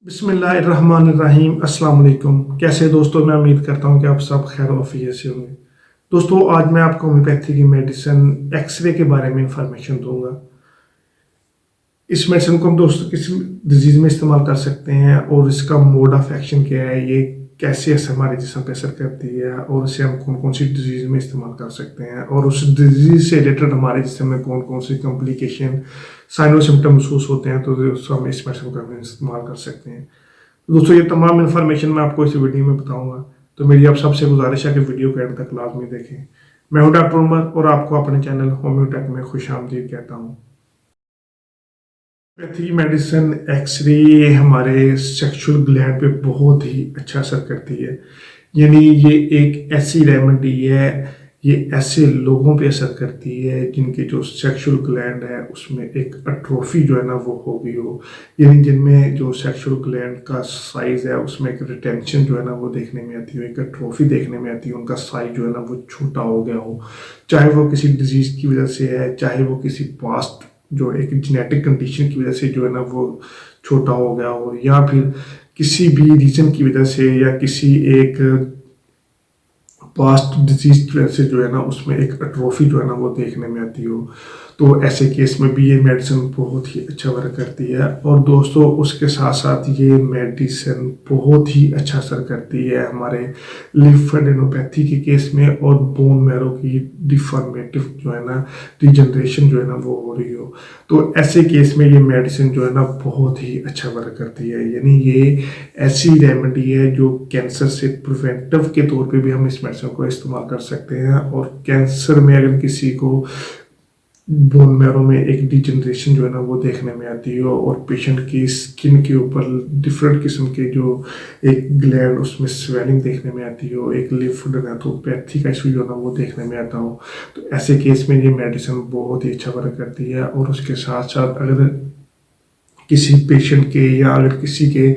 बिस्मिल्लाहिर्रहमानिर्रहीम अस्सलाम वालेकुम। कैसे दोस्तों, मैं उम्मीद करता हूँ कि आप सब खैर वफियत से होंगे। दोस्तों, आज मैं आपको होम्योपैथी की मेडिसिन एक्सरे के बारे में इंफॉर्मेशन दूंगा। इस मेडिसिन को हम दोस्तों किस डिजीज़ में इस्तेमाल कर सकते हैं और इसका मोड ऑफ एक्शन क्या है, ये कैसे ऐसे हमारे जिस्म पे असर करती है और इसे हम कौन कौन सी डिजीज़ में इस्तेमाल कर सकते हैं और उस डिजीज़ से रिलेटेड हमारे जिस्म में कौन कौन सी कॉम्प्लिकेशन साइन और सिम्टम महसूस होते हैं, तो दोस्तों हम इस मेडिसिन का भी इस्तेमाल कर सकते हैं। दोस्तों, ये तमाम इन्फॉर्मेशन मैं आपको इस वीडियो में बताऊंगा, तो मेरी आप सबसे गुजारिश है कि वीडियो को एंड तक लाजमी देखें। मैं हूं डॉक्टर उमर और आपको अपने चैनल होम्योटेक में खुशामदीद कहता हूं। होम्योपैथी मेडिसिन एक्सरे हमारे सेक्सुअल ग्लैंड पे बहुत ही अच्छा असर करती है। यानी ये एक ऐसी रेमेडी है, ये ऐसे लोगों पे असर करती है जिनके जो सेक्सुअल ग्लैंड है उसमें एक अट्रोफी जो है ना वो हो गई हो, यानी जिनमें जो सेक्सुअल ग्लैंड का साइज है उसमें एक रिटेंशन जो है ना वो देखने में आती हो, एक अट्रोफी देखने में आती है, उनका साइज जो है ना वो छोटा हो गया हो, चाहे वो किसी डिजीज की वजह से है, चाहे वो किसी पास्ट जो एक जेनेटिक कंडीशन की वजह से जो है ना वो छोटा हो गया हो, या फिर किसी भी रीजन की वजह से या किसी एक पास्ट डिजीज की वजह से जो है ना उसमें एक अट्रोफी जो है ना वो देखने में आती हो, तो ऐसे केस में भी ये मेडिसिन बहुत ही अच्छा वर्क करती है। और दोस्तों, उसके साथ साथ ये मेडिसिन बहुत ही अच्छा असर करती है हमारे लिम्फेडेनोपैथी के केस में और बोन मैरो की डिफॉर्मेटिव जो है ना रिजनरेशन जो है ना वो हो रही हो, तो ऐसे केस में ये मेडिसिन जो है ना बहुत ही अच्छा वर्क करती है। यानी ये ऐसी रेमेडी है जो कैंसर से प्रिवेंटिव के तौर पे भी हम इस मेडिसिन को इस्तेमाल कर सकते हैं, और कैंसर में अगर किसी को बोन मैरो में एक डिजनरेशन जो है ना वो देखने में आती हो और पेशेंट की स्किन के ऊपर डिफरेंट किस्म के जो एक ग्लैंड उसमें स्वेलिंग देखने में आती हो, एक लिम्फेडेनोपैथी का इशू जो है ना वो देखने में आता हो, तो ऐसे केस में ये मेडिसिन बहुत ही अच्छा वर्क करती है। और उसके साथ साथ अगर किसी पेशेंट के या अगर किसी के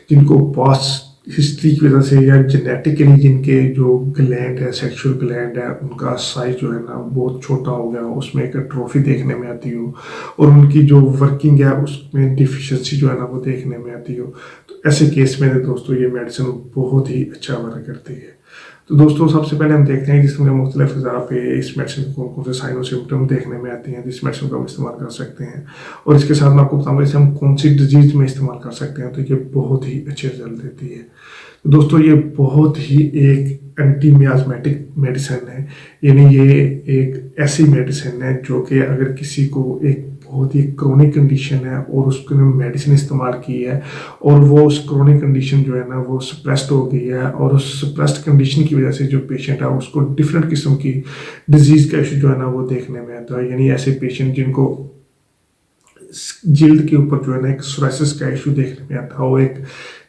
जिनको पास हिस्ट्री की वजह से या जेनेटिकली जिनके जो ग्लैंड है, सेक्सुअल ग्लैंड है, उनका साइज जो है ना बहुत छोटा हो गया हो, उसमें एक ट्रॉफी देखने में आती हो और उनकी जो वर्किंग है उसमें डिफिशिएंसी जो है ना वो देखने में आती हो, तो ऐसे केस में दोस्तों ये मेडिसिन बहुत ही अच्छा वर्क करती है। तो दोस्तों, सबसे पहले हम देखते हैं जिसमें मुख्तलिफ फ़ज़ा पे इस मेडिसिन को कौन कौन से साइन और सिम्टम देखने में आते हैं जिस मेडिसिन को हम इस्तेमाल कर सकते हैं, और इसके साथ मैं आपको बताऊंगा इसे हम कौन सी डिजीज़ में इस्तेमाल कर सकते हैं, तो ये बहुत ही अच्छे रिजल्ट देती है। तो दोस्तों, ये बहुत ही एक एंटी मियाज़मेटिक मेडिसिन है, यानी ये एक ऐसी मेडिसिन है जो कि अगर किसी को एक बहुत ही क्रोनिक कंडीशन है और उसको मेडिसिन इस्तेमाल की है और वो उस क्रोनिक कंडीशन जो है ना वो सप्रेस्ड हो गई है, और उस सप्रेस्ड कंडीशन की वजह से जो पेशेंट है उसको डिफरेंट किस्म की डिजीज़ का इशू जो है ना वो देखने में आता है। यानी ऐसे पेशेंट जिनको जिल्द के ऊपर जो है ना एक सोराइसिस का इशू देखने में आता हो, एक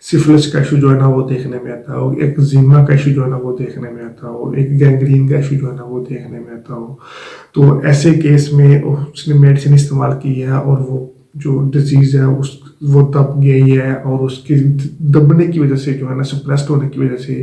सिफिलिस का इशू जो है ना वो देखने में आता हो, एक जीमा का इशू जो है ना वो देखने में आता हो, एक गैंग्रीन का इशू जो है ना वो देखने में आता हो, तो ऐसे केस में उसने मेडिसिन इस्तेमाल की है और वो जो डिजीज़ है उस वो दब गई है और उसके दबने की वजह से जो है ना सप्रेस्ड होने की वजह से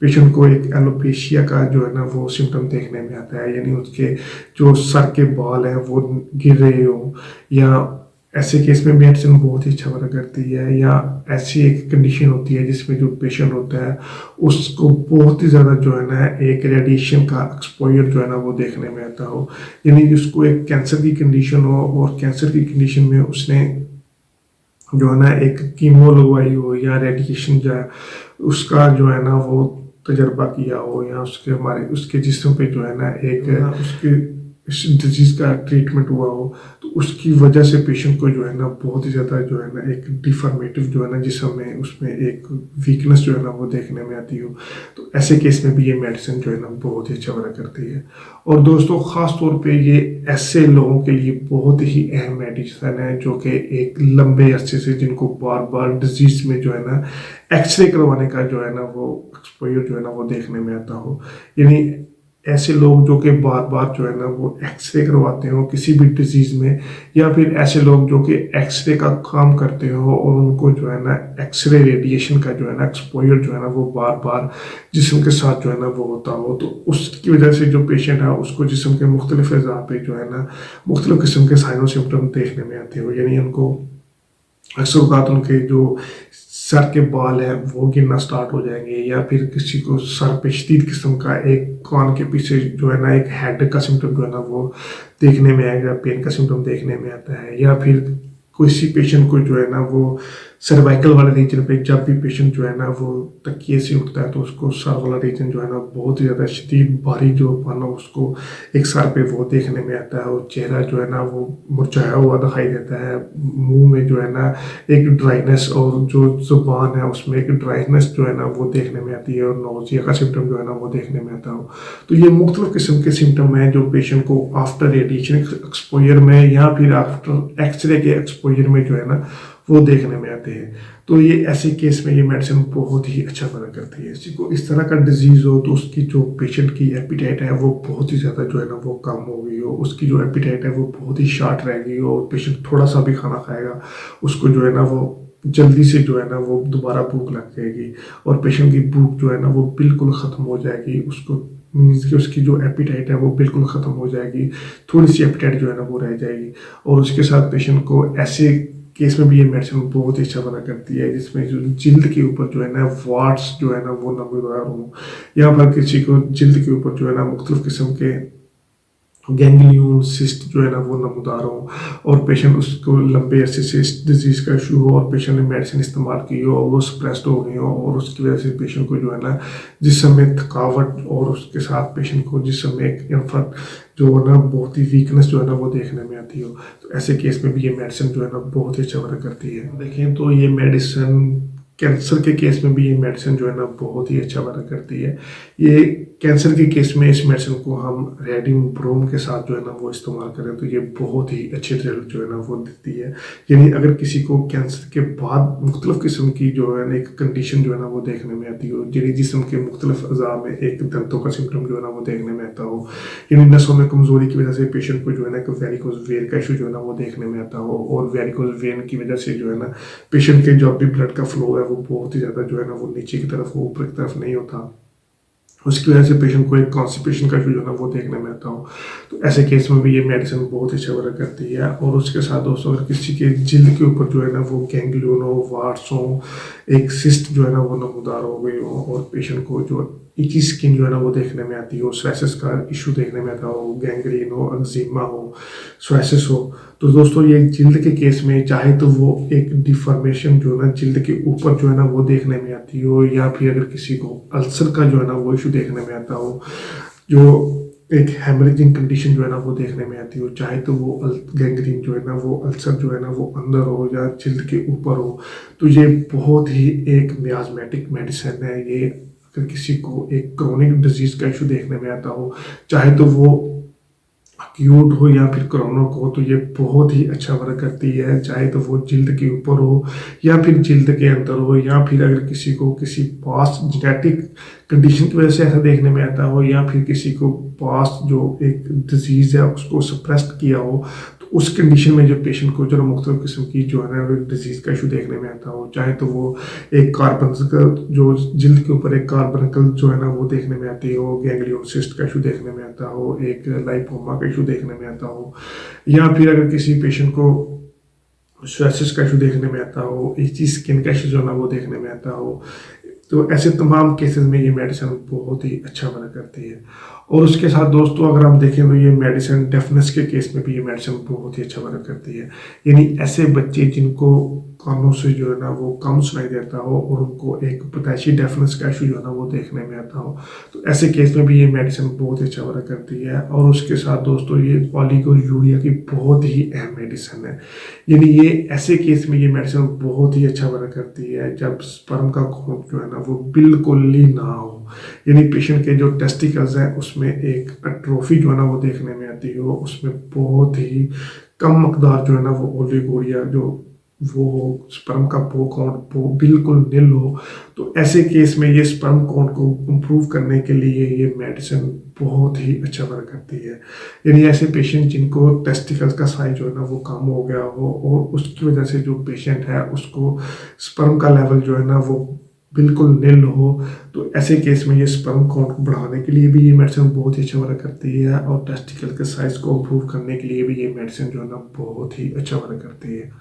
पेशेंट को एक एलोपेशिया का जो है ना वो सिम्टम देखने में आता है, यानी उसके जो सर के बाल हैं वो गिर रहे हो, या ऐसे केस में मेडिसिन बहुत ही अच्छा वर्क करती है। या ऐसी एक कंडीशन होती है जिसमें जो पेशेंट होता है उसको बहुत ही ज़्यादा जो है ना एक रेडिएशन का एक्सपोजर जो है ना वो देखने में आता हो, यानी उसको एक कैंसर की कंडीशन हो और कैंसर की कंडीशन में उसने जो है ना एक कीमो लगवाई हो या रेडिएशन जो है उसका जो है ना वो तजर्बा किया हो, या उसके हमारे उसके जिस्म पे जो है ना एक उसके इस डिजीज़ का ट्रीटमेंट हुआ हो, तो उसकी वजह से पेशेंट को जो है ना बहुत ही ज़्यादा जो है ना एक डिफॉर्मेटिव जो है ना जिसम में उसमें एक वीकनेस जो है ना वो देखने में आती हो, तो ऐसे केस में भी ये मेडिसिन जो है ना बहुत ही अच्छा वर्क करती है। और दोस्तों, ख़ास तौर पे ये ऐसे लोगों के लिए बहुत ही अहम मेडिसिन है जो कि एक लंबे अरसे से जिनको बार बार डिजीज़ में जो है ना एक्सरे करवाने का जो है ना वो एक्सपोजर जो है ना वो देखने में आता हो, यानी ऐसे लोग जो कि बार बार जो है ना वो एक्सरे करवाते हो किसी भी डिजीज़ में, या फिर ऐसे लोग जो कि एक्सरे का काम करते हो और उनको जो है ना एक्सरे रेडिएशन का जो है ना एक्सपोजर जो है ना वो बार बार जिस्म के साथ जो है ना वो होता हो, तो उसकी वजह से जो पेशेंट है उसको जिस्म के मुख्तलिफ अज़ा पे जो है ना मुख्तलिफ किस्म के साइन और सिम्टम देखने में आते हो, यानी उनको अक्सर बात उनके जो सर के बाल है वो गिरना स्टार्ट हो जाएंगे, या फिर किसी को सर पे शदीद किस्म का एक कान के पीछे जो है ना एक हेड का सिम्टम जो है ना वो देखने में आएगा, पेन का सिम्टम देखने में आता है। या फिर किसी पेशेंट को जो है ना वो सर्वाइकल वाले रीजन पे जब भी पेशेंट जो है ना वो तकिए से उठता है तो उसको सर वाला रीजन जो है ना बहुत ही ज़्यादा शदीद भारी जो पाना उसको एक सर पे वो देखने में आता है, और चेहरा जो है ना वो मुरझाया हुआ दिखाई देता है, मुंह में जो है ना एक ड्राइनेस और जो जुबान है उसमें एक ड्राइनेस जो है ना वो देखने में आती है, और नोजिया का सिम्टम जो है ना वो देखने में आता हो। तो ये मुख्तलिफ किस्म के सिम्टम हैं जो पेशेंट को आफ्टर रेडिएशन एक्सपोजर में या फिर आफ्टर एक्सरे के एक्सपोजर में जो है ना वो देखने में आते हैं। तो ये ऐसे केस में ये मेडिसिन बहुत ही अच्छा मदद करती है। किसी को इस तरह का डिजीज़ हो तो उसकी जो पेशेंट की एपिटाइट है वो बहुत ही ज़्यादा जो है ना वो कम हो गई हो, उसकी जो एपिटाइट है वो बहुत ही शार्ट रह गई हो, और पेशेंट थोड़ा सा भी खाना खाएगा उसको जो है ना वो जल्दी से जो है ना वो दोबारा भूख लग जाएगी, और पेशेंट की भूख जो है ना वो बिल्कुल ख़त्म हो जाएगी, उसको मीन्स कि उसकी जो एपिटाइट है वो बिल्कुल ख़त्म हो जाएगी, थोड़ी सी एपिटाइट जो है ना वो रह जाएगी। और उसके साथ पेशेंट को ऐसे केस में भी ये मेडिसिन बहुत ही अच्छा बना करती है जिसमें जो जिल्द के ऊपर जो है ना वाट्स जो है ना वो नमूदार हों, या फिर किसी को जिल्द के ऊपर जो है ना मुख्तलिफ किस्म के गैंग्लियन सिस्ट जो है ना वो नमूदार हो, और पेशेंट उसको लंबे अरसे से इस डिजीज़ का इशू हो और पेशेंट ने मेडिसिन इस्तेमाल की हो और वो सप्रेस्ड हो गई हो, और उसकी वजह से पेशेंट को जो है ना जिस्म में थकावट और उसके साथ पेशेंट को जिस्म में एक इन्फर्ट जो है ना बहुत ही वीकनेस जो है ना वो देखने में आती हो, तो ऐसे केस में भी ये मेडिसिन जो है ना बहुत ही अच्छा वर्क करती है। देखें तो ये मेडिसिन कैंसर के केस में भी ये मेडिसिन जो है ना बहुत ही अच्छा वर्क करती है। ये कैंसर के केस में इस मेडिसिन को हम रेडियम ब्रोम के साथ जो है ना वो इस्तेमाल करें तो ये बहुत ही अच्छे रिजल्ट जो है ना वो देती है। यानी अगर किसी को कैंसर के बाद मुख्तलिफ किस्म की जो है ना एक कंडीशन जो है ना वो देखने में आती हो, यानी जिस्म के मुख्तलिफ अज़ा में एक दर्दों का सिम्टम जो है ना वो देखने में आता हो, यानी नसों में कमज़ोरी की वजह से पेशेंट को जो है ना एक वेरिकोज वेन का इशू जो है ना वो देखने में आता हो, और वेरिकोज वेन की वजह से जो है ना पेशेंट के जो भी ब्लड का फ्लो है वो बहुत ही ज़्यादा जो है ना वो नीचे की तरफ हो, ऊपर की तरफ नहीं होता, उसकी वजह से पेशेंट को एक कॉन्स्टिपेशन का इशू जो है ना वो देखने में आता हो। तो ऐसे केस में भी ये मेडिसिन बहुत अच्छा वर्क करती है। और उसके साथ दोस्तों अगर किसी के जिल्द के ऊपर जो है ना वो गैंग्लियन हो, वार्ट्स हो, एक सिस्ट जो है ना वो नमूदार हो गई हो, और पेशेंट को जो इची स्किन जो है ना वो देखने में आती हो, सोराइसिस का इशू देखने में आता हो, गैंग्रीन हो, एक्जिमा हो, सोराइसिस हो, तो दोस्तों ये जिल्द के केस में चाहे तो वो एक डिफॉर्मेशन जो है ना जिल्द के ऊपर जो है ना वो देखने में आती हो, या फिर अगर किसी को अल्सर का जो है ना वो इशू देखने में आता हो, जो एक हेमरेजिंग कंडीशन जो है ना वो देखने में आती हो, चाहे तो वो गैंग्रीन जो है ना वो अल्सर जो है ना वो अंदर हो या जिल्द के ऊपर हो, तो ये बहुत ही एक मियाज़मेटिक मेडिसिन है। ये अगर किसी को एक क्रोनिक डिजीज़ का इशू देखने में आता हो, चाहे तो वो एक्यूट हो या फिर क्रोनिक हो, तो ये बहुत ही अच्छा वर्क करती है, चाहे तो वो जिल्द के ऊपर हो या फिर जिल्द के अंदर हो, या फिर अगर किसी को किसी पास्ट जेनेटिक कंडीशन की वजह से ऐसा देखने में आता हो, या फिर किसी को पास्ट जो एक डिजीज़ है उसको सप्रेस्ड किया हो, तो उस कंडीशन में जो पेशेंट को जो मुख्तलिफ किस्म की जो है ना डिजीज़ का इशू देखने में आता हो, चाहे तो वो एक कार्बन जो जिल्द के ऊपर एक कार्बनकल जो है ना वो देखने में आती हो, गैंग्लियोसिस्ट का इशू देखने में आता हो, एक लाइपोमा का इशू देखने में आता हो, या फिर अगर किसी पेशेंट को सोराइसिस का इशू देखने में आता हो, इची स्किन का इशू जो है ना वो देखने में आता हो, तो ऐसे तमाम केसेस में ये मेडिसिन बहुत ही अच्छा वर्क करती है। और उसके साथ दोस्तों अगर हम देखें तो ये मेडिसिन डेफनेस के केस में भी ये मेडिसिन बहुत ही अच्छा वर्क करती है। यानी ऐसे बच्चे जिनको कानों से जो है ना वो कम सुनाई देता हो और उनको एक पैदाइशी डेफनेस का इशू जो है ना वो देखने में आता हो, तो ऐसे केस में भी ये मेडिसिन बहुत अच्छा वर्क करती है। और उसके साथ दोस्तों ये ओलिगोयूरिया की बहुत ही अहम मेडिसिन है। यानी ये ऐसे केस में ये मेडिसिन बहुत ही अच्छा वर्क करती है जब स्पर्म का काउंट जो है ना वो बिल्कुल ही ना हो, यानी पेशेंट के जो टेस्टिकल्स हैं उसमें एक एट्रोफी जो है ना वो देखने में आती हो, उसमें बहुत ही कम मकदार जो है ना वो ओलिगोरिया जो वो स्पर्म का काउंट बिल्कुल निल हो, तो ऐसे केस में ये स्पर्म काउंट को इम्प्रूव करने के लिए ये मेडिसिन बहुत ही अच्छा वर्क करती है। यानी ऐसे पेशेंट जिनको टेस्टिकल्स का साइज जो है ना वो कम हो गया हो और उसकी वजह से जो पेशेंट है उसको स्पर्म का लेवल जो है ना वो बिल्कुल निल हो, तो ऐसे केस में ये स्पर्म काउंट को बढ़ाने के लिए भी ये मेडिसिन बहुत ही अच्छा वर्क करती है, और टेस्टिकल के साइज को इम्प्रूव करने के लिए भी ये मेडिसिन जो है ना बहुत ही अच्छा वर्क करती है।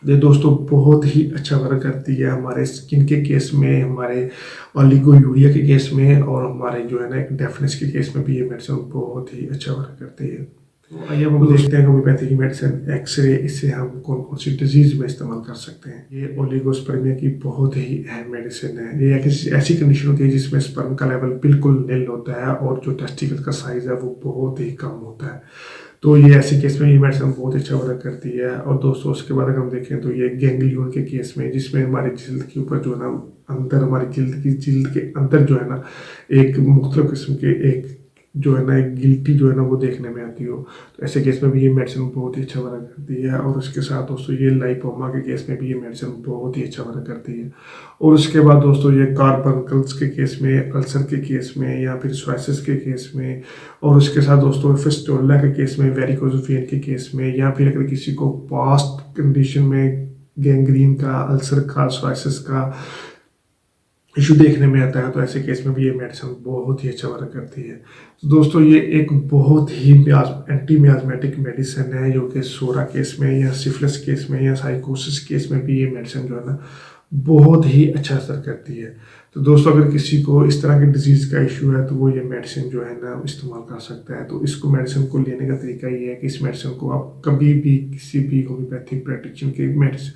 ये दोस्तों बहुत ही अच्छा वर्क करती है हमारे स्किन के केस में, हमारे ओलिगोयूरिया के केस में, और हमारे जो है ना एक डेफनेस के केस में भी ये मेडिसिन बहुत ही अच्छा वर्क करती है। तो आइए हम देखते हैं होम्योपैथी की मेडिसिन एक्सरे, इससे हम कौन कौन सी डिजीज में इस्तेमाल कर सकते हैं। ये ओलिगोस्पर्मिया की बहुत ही अहम मेडिसिन है। ये एक ऐसी कंडीशन होती है जिसमें स्पर्म का लेवल बिल्कुल नील होता है और जो टेस्टिकल का साइज है वो बहुत ही कम होता है। तो ये ऐसे केस में ये मेडिसिन बहुत अच्छा वर्क करती है। और दोस्तों उसके बाद अगर हम देखें तो ये गैंग्लियन के केस में, जिसमें हमारी जिल्द के ऊपर जो है ना अंदर, हमारी जिल्द के अंदर जो है ना एक मुख्तलिफ किस्म के एक जो है ना एक गिल्टी जो है ना वो देखने में आती हो, तो ऐसे केस में भी ये मेडिसिन बहुत ही अच्छा वर्क करती है। और उसके साथ दोस्तों ये लाइपोमा के केस में भी ये मेडिसिन बहुत ही अच्छा वर्क करती है। और उसके बाद दोस्तों ये कार्बनकल्स के केस में, अल्सर के केस में, या फिर सोराइसिस के केस में, और उसके साथ दोस्तों फिस्टुला के केस में, वेरिकोज वेन के केस में, या फिर अगर किसी को पास्ट कंडीशन में गैंग्रीन का, अल्सर का, सोराइसिस का इशू देखने में आता है, तो ऐसे केस में भी ये मेडिसिन बहुत ही अच्छा वर्क करती है। तो दोस्तों ये एक बहुत ही एंटी मियाजमेटिक मेडिसिन है, जो कि सोरा केस में या सिफिलिस केस में या साइकोसिस केस में भी ये मेडिसिन जो है ना बहुत ही अच्छा असर करती है। तो दोस्तों अगर किसी को इस तरह की डिजीज़ का इशू है तो वो ये मेडिसिन जो है ना इस्तेमाल कर सकता है। तो इसको मेडिसिन को लेने का तरीका ये है कि इस मेडिसिन को आप कभी भी किसी भी होम्योपैथिक प्रैक्टिशनर के मेडिसिन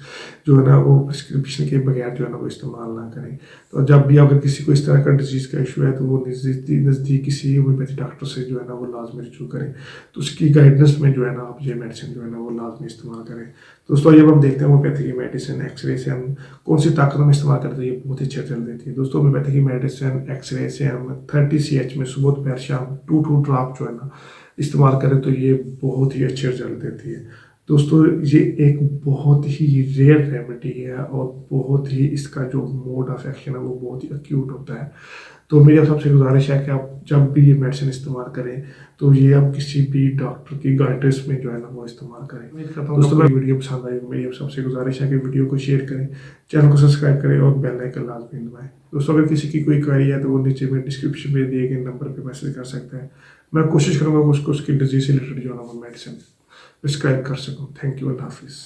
जो है ना वो प्रिस्क्रिप्शन के बगैर जो है ना वो इस्तेमाल ना करें। तो जब भी अगर किसी को इस तरह का डिजीज़ का इशू है तो वो नज़दीक किसी होम्योपैथी डॉक्टर से जो है ना वो लाजमी रुजू करें। तो उसकी गाइडेंस में जो है ना आप ये मेडिसिन जो है ना वो लाजमी इस्तेमाल करें। दोस्तों ये हम देखते हैं होम्योपैथी की मेडिसिन एक्सरे से हम कौन सी ताकत में इस्तेमाल करते हैं, ये बहुत ही अच्छा चल देती है। दोस्तों होम्योपैथी की मेडिसिन एक्सरे से हम 30 CH में सुबह दोपहर शाम 2 ड्रॉप जो है ना इस्तेमाल करें तो ये बहुत ही अच्छे रिजल्ट देती है। दोस्तों ये एक बहुत ही रेयर रेमेडी है और बहुत ही इसका जो मोड ऑफ एक्शन है वो बहुत ही एक्यूट होता है। तो मेरी आप सबसे गुजारिश है कि आप जब भी ये मेडिसिन इस्तेमाल करें तो ये आप किसी भी डॉक्टर की गाइडेंस में जो है ना वो इस्तेमाल करें। उम्मीद करता हूँ दोस्तों मेरी वीडियो पसंद आई। मेरी आप सबसे गुजारिश है कि वीडियो को शेयर करें, चैनल को सब्सक्राइब करें और बेल आइकन लाजमी दबाएं। दोस्तों अगर किसी की कोई क्वेरी है तो वो नीचे में डिस्क्रिप्शन में दिए गए नंबर पर मैसेज कर सकते हैं। मैं कोशिश करूँगा उसको उसकी डिजीज से रिलेटेड जो है ना वो मेडिसिन प्रिस्क्राइब कर सकूँ। थैंक यू, अल्लाह हाफिज़।